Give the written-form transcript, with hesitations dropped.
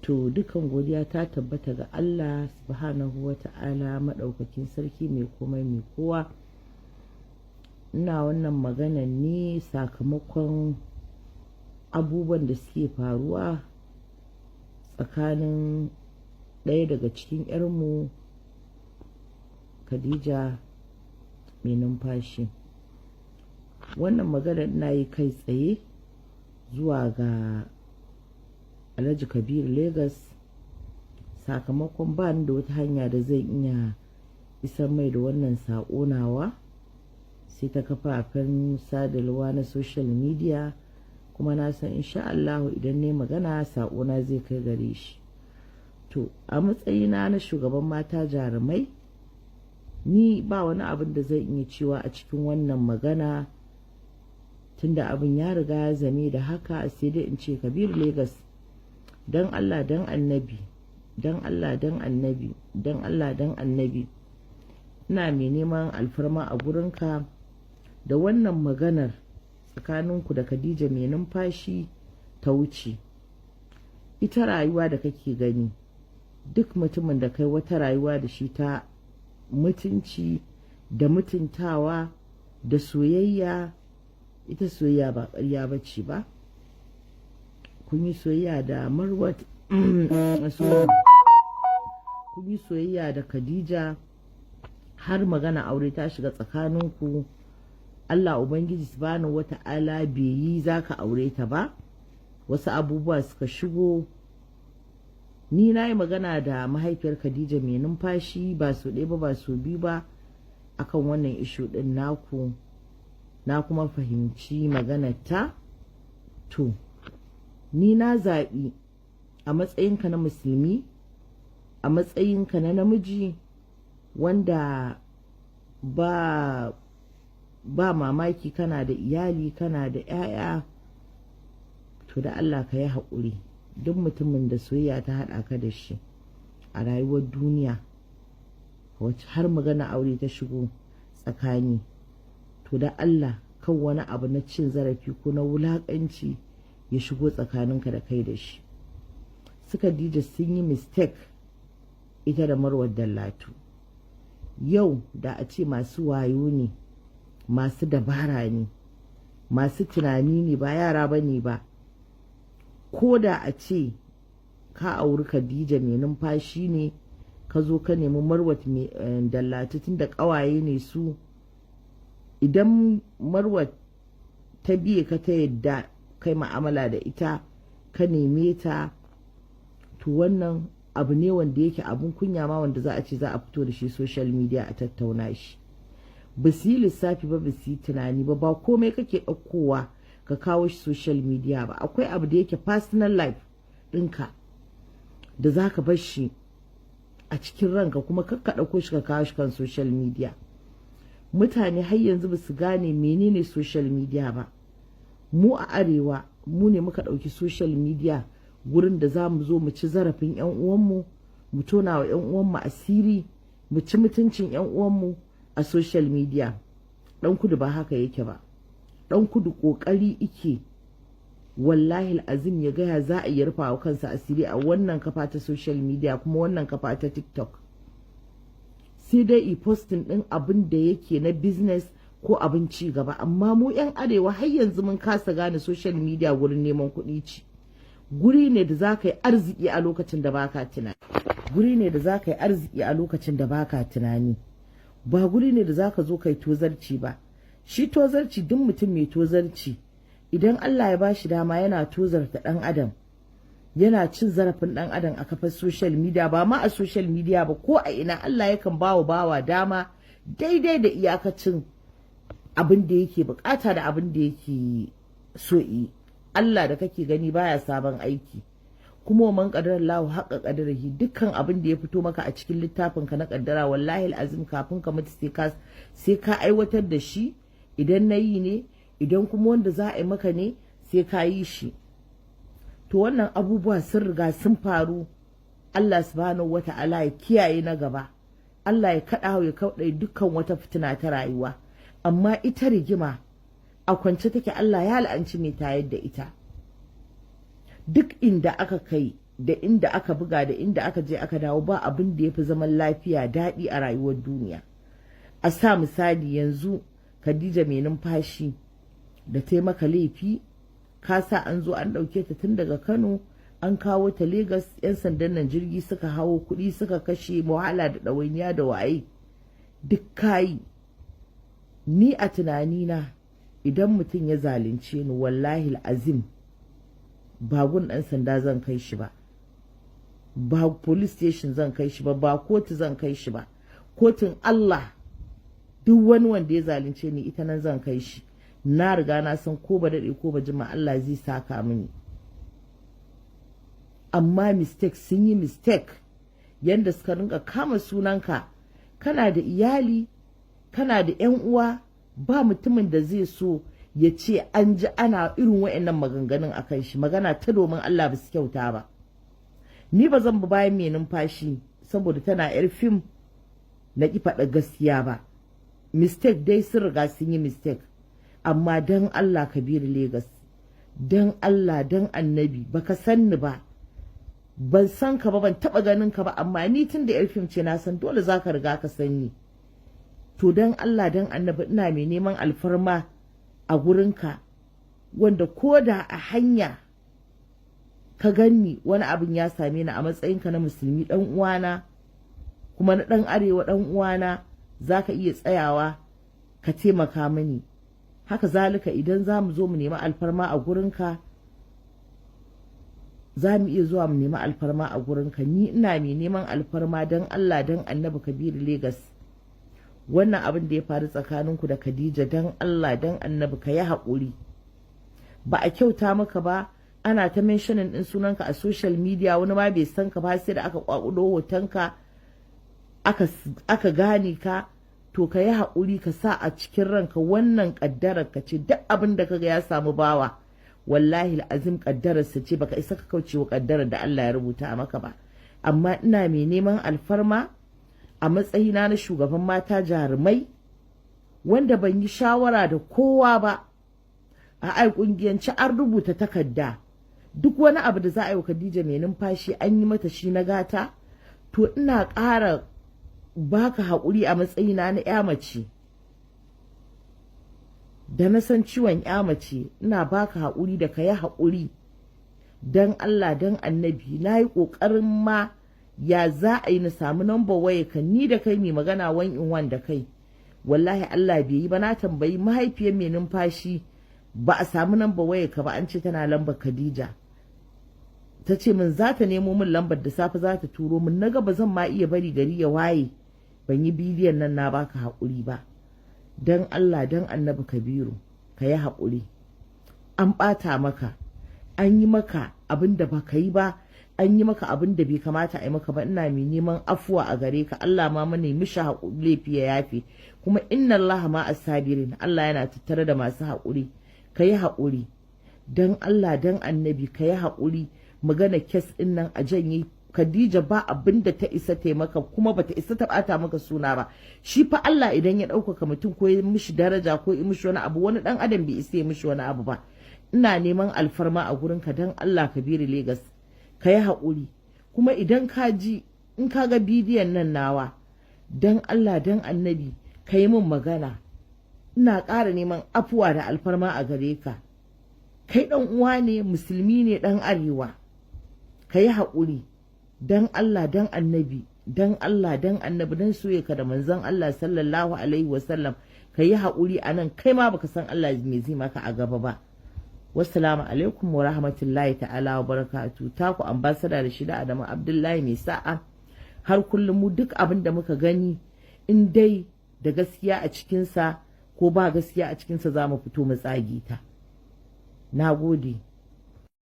To dukan godiya ta tabbata ga Allah subhanahu wa ta'ala maɗaukakin sarki mai komai mai kowa. Ina wannan maganan ne sakamakon abubuwan da suke faruwa tsakanin ɗaya daga cikin 'yarmu Khadija mai numfashi. Wannan magana ina yi kai tsaye zuwa ga Alhaji Kabiru Lagos sakamakon ba ni da wata hanya da zan iya isar mai da wannan saƙo nawa sai ta kafafen sadarwa na social media, kuma na san insha Allah idan ne magana saƙona zai kai gare shi. To a matsayina na shugaban mata jarumai, ni ba wani abin da zan iya cewa a cikin wannan magana tunda abin ya riga ya zame da haka, sai dai in ce Kabiru Lagos dan Allah dan annabi, dan Allah dan annabi, dan Allah dan annabi, ina mai neman alfarma a gurinka da wannan maganar tsakaninku da Khadija mai numfashi ta wuce. Ita rayuwa da kake gani, duk mutumin da kai wata rayuwa da shi ta mutunci da mutuntawa da soyayya, ita soyayya ba ƙarya bace ba. Kun yi soyayya da Marwat, kun yi soyayya da Khadija, har magana aure ta shiga tsakaninku. Allah Ubangiji subhanahu wata'ala bai yi zaka aure ta ba, wasu abubuwa suka shigo. Ni na yi magana da mahaifiyar Khadija mai numfashi ba su ɗaya ba ba su biyu ba akan wannan ishu ɗin naku, na kuma fahimci maganarta. To ni na zaɓi a matsayinka na musulmi, a matsayinka na namiji wanda ba mamaki kana da iyali, kana da 'ya'ya, to da Allah ka yi haƙuri. Duk mutumin da soyayya ta haɗa ka da shi a rayuwar duniya, wacce har magana aure ta shigo tsakani, to da Allah kan wani abu na cin zarafi ko na wulaƙanci ya shigo tsakaninka da kai da shi. Su Khadija sun yi mistake, ita da Marwar Dallatu. Yau da a ce masu wayo ne, masu dabara ne, masu tunani ne, ba yara ba ne ba, ko da a ce ka auri Khadija mai numfashi ne, ka zo ka nemi Marwat mai Dallatu tun da ƙawaye ne su, idan Marwat ta biye ka ta yadda kai ma'amala da ita, ka neme ta, to wannan abu ne wanda yake abun kunya ma, wanda za a ce za a fito da shi social media a tattauna shi. Ba su yi lissafi ba, ba su yi tunani ba, ba komai kake ɗaukowa ka kawo shi social media ba. Akwai abu da yake personal life ɗinka da za ka bar shi a cikin ranka, kuma kakka ɗauko shi ka kawo shi kan social media. Mutane har yanzu ba su gane menene social media ba. Mu a arewa mu ne muka ɗauki social media gurin da za mu zo mu ci zarafin 'yan uwanmu, mu tona wa 'yan uwanmu asiri, mu ci mutuncin 'yan uwanmu a social media. Ɗan kudu ba haka yake ba. Ɗan kudu ƙoƙari ike wallahi azim ya gaya za a yi rufa wa kansa asiri a wannan kafa ta social media, kuma wannan kafa ta TikTok. Sai dai i posting ɗin abin da yake na business ko abin ci gaba, amma mu 'yan arewa har yanzu mun kasa gane social media gurin neman kuɗi ce. Guri ne da za ka yi arziki a lokacin da baka tunani. Guri ne da za ka yi arziki a lokacin da baka tunani. Ba guri ne da za ka zo kai tozarci ba. Shi tozarci, duk mutum mai tozarci, idan Allah ya ba shi dama yana tozarta ɗan adam, yana cin zarafin ɗan adam a kafar social media, ba ma a social media ba, ko a ina Allah yakan bawa dama daidai da iyakacin abin da yake bukata da abin da yake so yi. Allah da kake gani baya sabon aiki, kuma man qadara lahu haqqa qadarihi. Dukkan abin da ya fito maka a cikin littafin ka na kaddara, wallahi alazim kafin ka mutu sai ka aiwatar da shi. Idan nayi ne, idan kuma wanda za a yi maka ne, sai ka yi shi. To wannan abubuwa sun riga sun faru. Allah subhanahu wata'ala ya kiyaye na gaba. Allah ya kaɗa ya kauɗe dukkan wata fitina ta rayuwa. Amma ita rigima a kwance take, Allah ya la'anci mai tayar da ita. Duk inda aka kai da inda aka buga da inda aka je aka dawo ba abin da ya fi zaman lafiya daɗi a rayuwar duniya. A sa misali yanzu Khadija mai numfashi da ta maka laifi, ka sa an zo an ɗauke ta tun daga Kano an kawo ta Legas, 'yan sandan nan jirgi suka hawo kuɗi suka kashe, wahala da ɗawainiya da waye duk kayi. Ni a tunanina idan mutum ya zalunce ni wallahi azim ba gun ɗan sanda zan kai shi ba, ba police station zan kai shi ba, ba kotu zan kai shi ba, kotun Allah duk wani wanda ya zalunce ni ita nan zan kai shi. Na riga na san ko ba daɗe ko ba jima Allah zai saka mini. Amma mistake sun yi mistake yanda suka rinka kama sunanka, kana da iyali kana da 'yan uwa, ba mutumin da zai so ya ce an ji ana irin wa'annan maganganun a kan shi. Magana ta domin Allah ba su kyauta ba. Ni ba zan bi bayan mai numfashi saboda tana 'yar fim na ƙi faɗa gaskiya ba. Mistake dai sun riga sun yi mistake, amma don Allah Kabiru Legas, don Allah don annabi, baka san ni ba, ban san ka ba, ban taɓa ganin ka ba, amma ni tun da 'yar fim ce na san dole za ka riga ka san ni. To don Allah don annabi ina mai neman alfarma a gurinka, wanda ko da a hanya ka ganni wani abin ya same ni a matsayinka na musulmi ɗan uwana kuma na ɗan arewa ɗan uwana, za ka iya tsayawa ka taimaka mini. Haka zalika idan za mu zo mu nemi alfarma a gurinka, za mu iya zuwa mu nemi alfarma a gurinka. Ni ina mai neman alfarma don Allah don annabi Kabiru Legas, wannan abin da ya faru tsakaninku da Khadija don Allah don annabi ka yi haƙuri. Ba a kyauta maka ba, ana ta mentioning ɗin sunanka a social media, wani ma bai san ka ba sai da aka kwakulo hotonka aka gane ka. To ka yi haƙuri ka sa a cikin ranka wannan ƙaddarar ka ce, duk abin da kaga ya samu bawa wallahi azim ƙaddararsa ce, baka isa ka kauce wa ƙaddarar da Allah ya rubuta maka ba. Amma ina mai neman alfarma a matsayina na shugaban mata jarumai wanda ban yi shawara da kowa ba, a ai ƙungiyance an rubuta takarda duk wani abu da za a yi wa Khadija mai numfashi an yi mata shi na gata. To ina ƙara baka haƙuri a matsayina na 'ya mace da na san ciwon 'ya mace, ina baka haƙuri da ka yi haƙuri don Allah don annabi. Na yi ƙoƙarin ma ya za a yi na samu number waya ka ni da kai mai magana 1-in-1 da kai, wallahi Allah bai yi ba. Na tambayi mahaifiyar mai numfashi ba a samu number waya ka ba, an ce tana lambar Khadija. Ta ce min za ta nemo min lambar da safe za ta turo min. Na ga ba zan ma iya bari gari ya waye ban yi bidiyon nan na baka haƙuri ba. Don Allah don annabi Kabiru ka yi haƙuri. An ɓata maka, an yi maka abin da ba ka yi ba, an yi maka abin da bai kamata a yi maka ba. Ina mai neman afuwa a gare ka. Allah ma mana mishi haƙuri laifi ya yafe, kuma inna Allah ma as-sabirin, Allah yana tattare da masu haƙuri. Ka yi haƙuri don Allah don annabi, ka yi haƙuri. Magana kes ɗin nan a janye. Khadija ba abin da ta isa taimaka, kuma bata isa ta bata maka suna ba. Shi fa Allah idan ya ɗaukaka mutum ko ya mishi daraja ko ya mishi wani abu, wani ɗan adam bai isa ya mishi wani abu ba. Ina neman alfarma a gurinka don Allah Kabiru Legas, ka yi haƙuri. Kuma idan ka ji, in ka ga bidiyon nan nawa, don Allah don annabi ka yi min magana. Ina ƙara neman afuwa da alfarma a gare ka. Kai ɗan uwa ne, musulmi ne, ɗan arewa. Ka yi haƙuri don Allah don annabi, don Allah don annabi, don soyayya da manzon Allah sallallahu alaihi wasallam. Ka yi haƙuri a nan, kai ma baka san Allah me zai maka a gaba ba. Wassalamu alaikum wa rahmatullahi ta'ala wa barakatuh. Taku ambassador Rashida Adamu Abdullahi mai sa'a. Har kullum mu duk abin da muka gani in dai da gaskiya a cikinsa ko ba gaskiya a cikinsa za mu fito mu tsage ta. Na gode.